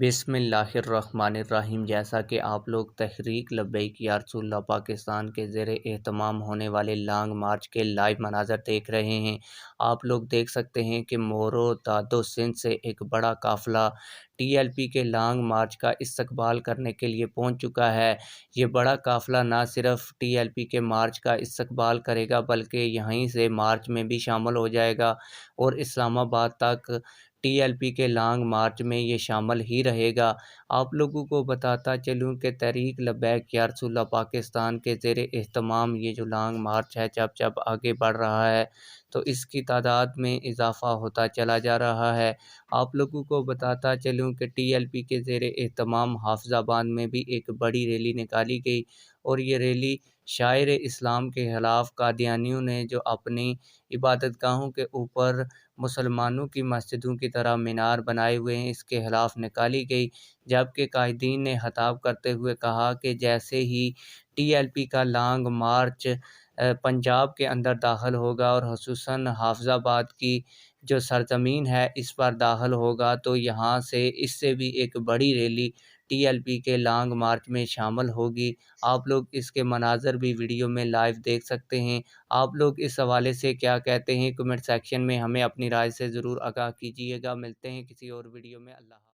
बिस्मिल्लाहिर्रहमानिर्रहीम। जैसा कि आप लोग तहरीक लब्बैक या रसूलुल्लाह पाकिस्तान के ज़ेरे एहतमाम होने वाले लॉन्ग मार्च के लाइव मनाज़र देख रहे हैं। आप लोग देख सकते हैं कि मोरो दादो सिंध से एक बड़ा काफ़िला टीएलपी के लॉन्ग मार्च का इस्तकबाल करने के लिए पहुंच चुका है। ये बड़ा काफ़िला ना सिर्फ टीएलपी के मार्च का इस्तकबाल करेगा बल्कि यहीं से मार्च में भी शामिल हो जाएगा और इस्लामाबाद तक टीएलपी के लॉन्ग मार्च में ये शामिल ही रहेगा। आप लोगों को बताता चलूँ कि तहरीक लब्बैक या रसूलुल्लाह पाकिस्तान के ज़ेरे एहतमाम ये जो लॉन्ग मार्च है जब आगे बढ़ रहा है तो इसकी तादाद में इजाफ़ा होता चला जा रहा है। आप लोगों को बताता चलूँ कि टीएलपी के ज़ेरे एहतमाम हाफ़िज़ाबाद में भी एक बड़ी रैली निकाली गई और ये रैली शायर इस्लाम के ख़िलाफ़ कादियानियों ने जो अपनी इबादतगाहों के ऊपर मुसलमानों की मस्जिदों की तरह मीनार बनाए हुए हैं, इसके खिलाफ़ निकाली गई। जबकि कायदीन ने खिताब करते हुए कहा कि जैसे ही टीएलपी का लॉन्ग मार्च पंजाब के अंदर दाखिल होगा और ख़ुसूसन हाफ़िज़ाबाद की जो सरज़मीन है इस पर दाखिल होगा तो यहाँ से इससे भी एक बड़ी रैली टीएलपी के लॉन्ग मार्च में शामिल होगी। आप लोग इसके मनाज़र भी वीडियो में लाइव देख सकते हैं। आप लोग इस हवाले से क्या कहते हैं? कमेंट सेक्शन में हमें अपनी राय से ज़रूर आगाह कीजिएगा। मिलते हैं किसी और वीडियो में। अल्लाह।